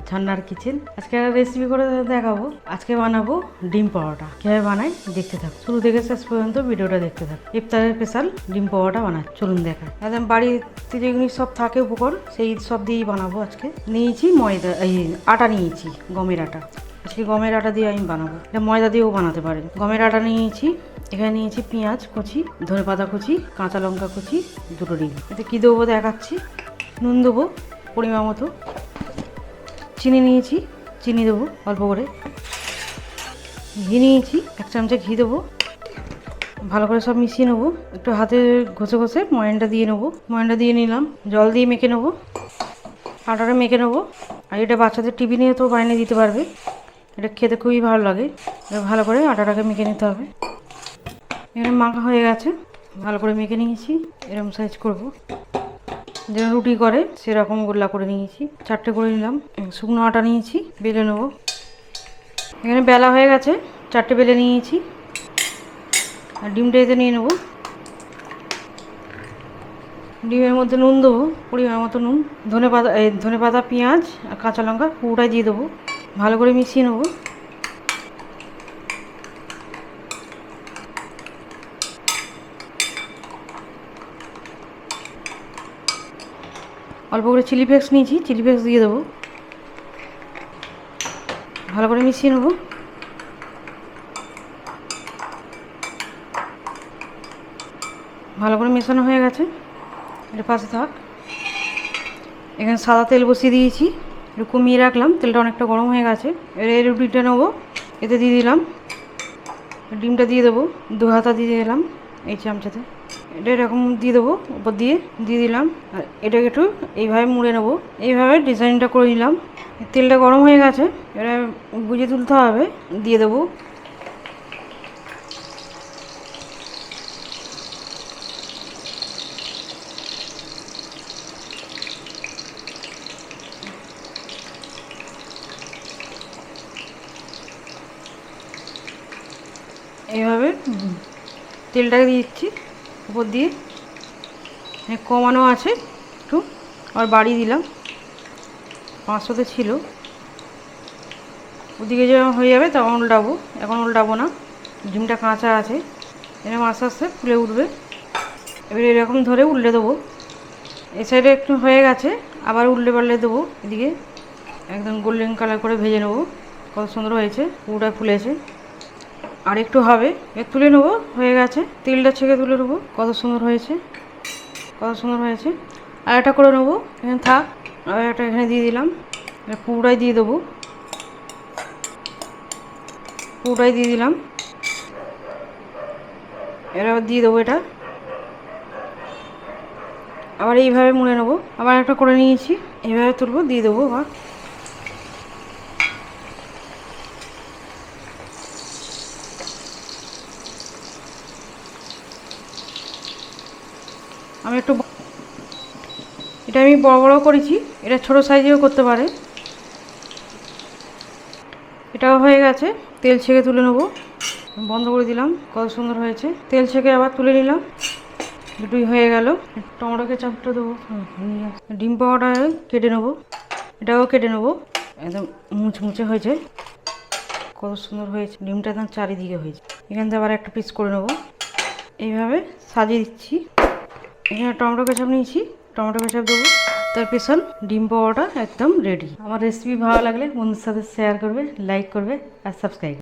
ঝর্ণার কিচেন। আজকে একটা রেসিপি করে দেখাবো। আজকে বানাবো ডিম পরোটা। কিভাবে বানাই দেখতে থাক, শুরু থেকে শেষ পর্যন্ত ভিডিওটা দেখতে থাক। ইফতারের স্পেশাল ডিম পরোটা বানাই, চলুন দেখা। একদম বাড়িতে যেগুলি সব থাকে উপকরণ সেই সব দিয়েই বানাবো। আজকে নিয়েছি ময়দা, আটা নিয়েছি, গমের আটা। আজকে গমের আটা দিয়ে আমি বানাবো, এটা ময়দা দিয়েও বানাতে পারেন। গমের আটা নিয়েছি, এখানে নিয়েছি পেঁয়াজ কুচি, ধনেপাতা কুচি, কাঁচা লঙ্কা কুচি, দুটো ডিম। এতে কী দেবো দেখাচ্ছি। নুন দেবো পরিমাণ মতো, চিনি নিয়েছি, চিনি দেবো অল্প করে, ঘি নিয়েছি 1 চামচা ঘি দেবো। ভালো করে সব মিশিয়ে নেবো, একটু হাতে ঘষে ঘষে ময়ানটা দিয়ে নেবো। ময়ানটা দিয়ে নিলাম, জল দিয়ে মেখে নেবো, আটাটা মেখে নেবো। আর এটা বাচ্চাদের টিফিনে তো বানিয়ে দিতে পারবে, এটা খেতে খুবই ভালো লাগে। ভালো করে আটাটাকে মেখে নিতে হবে। এখানে মাখা হয়ে গেছে, ভালো করে মেখে নিয়েছি। এরকম সাইজ করবো, যেন রুটি করে সেরকম গোল্লা করে নিয়েছি। 4টে করে নিলাম। শুকনো আটা নিয়েছি, বেলে নেবো। এখানে বেলা হয়ে গেছে, 4টে বেলে নিয়েছি। আর ডিমটা এতে নিয়ে নেবো। ডিমের মধ্যে নুন দেবো পরিমাণ মতো নুন, ধনেপাতা পেঁয়াজ আর কাঁচা লঙ্কা পুরোটাই দিয়ে দেবো। ভালো করে মিশিয়ে নেবো। অল্প করে চিলি ফ্লেক্স নিয়েছি, চিলি ফ্লেক্স দিয়ে দেবো। ভালো করে মিশিয়ে নেবো। ভালো করে মেশানো হয়ে গেছে, এটা পাশে থাক। এখানে সাদা তেল বসিয়ে দিয়েছি, একটু কমিয়ে রাখলাম, তেলটা অনেকটা গরম হয়ে গেছে। এই রুটিটা নেবো, এতে দিয়ে দিলাম। ডিমটা দিয়ে দেবো, 2 হাতা দিয়ে দিলাম এই চামচাতে। এটা এরকম দিয়ে দেবো, উপর দিয়ে দিলাম। আর এটাকে একটু এইভাবে মুড়ে নেবো, এইভাবে ডিজাইনটা করে নিলাম। তেলটা গরম হয়ে গেছে, এটা বুঝে তুলতে হবে, দিয়ে দেবো। এইভাবে তেলটাকে দিচ্ছি উপর দিয়ে, কমানো আছে একটু, আর বাড়িয়ে দিলাম। 500তে ছিল, ওদিকে যখন হয়ে যাবে তখন উল্টাবো। এখন উল্টাবো না, ডিমটা কাঁচা আছে, এরকম আস্তে আস্তে ফুলে উঠবে। এবার এরকম ধরে উল্টে দেবো। এই সাইডে একটু হয়ে গেছে, আবার উল্টে পাল্টে দেবো। এদিকে একদম গোল্ডেন কালার করে ভেজে নেবো। কত সুন্দর হয়েছে, পুরোটা ফুলেছে। আর একটু হবে, এর তুলে নেবো, হয়ে গেছে। তেলটা ছেঁকে তুলে নেবো। কত সুন্দর হয়েছে, কত সুন্দর হয়েছে। আর একটা করে নেবো, এখানে থাক। আর একটা এখানে দিয়ে দিলাম, এটা পুরোটাই দিয়ে দেবো, পুরোটাই দিয়ে দিলাম। এবার দিয়ে দেবো এটা, আবার এইভাবে মুড়ে নেবো। আবার একটা করে নিয়েছি, এইভাবে তুলবো, দিয়ে দেবো। আবার আমি একটু, এটা আমি বড় বড় করেছি, এটা ছোট সাইজেও করতে পারে। এটাও হয়ে গেছে, তেল ছেঁকে তুলে নেবো। বন্ধ করে দিলাম, কত সুন্দর হয়েছে। তেল ছেঁকে আবার তুলে নিলাম, দুটোই হয়ে গেল। টমেটো কেচাপটা দেবো, ডিম পাউডার কেটে নেবো, এটাও কেটে নেবো। একদম মুচমুচে হয়েছে, কত সুন্দর হয়েছে। ডিমটা একদম চারিদিকে হয়েছে। এখান থেকে আবার একটা পিস করে নেবো, এইভাবে সাজিয়ে দিচ্ছি। এখানে টমেটো কেচাপ নিয়েছি, টমেটো কেচাপ দেবো। তার স্পেশাল ডিম পাউডার একদম রেডি। আমার রেসিপি ভালো লাগলে বন্ধুর সাথে শেয়ার করবে, লাইক করবে আর সাবস্ক্রাইব।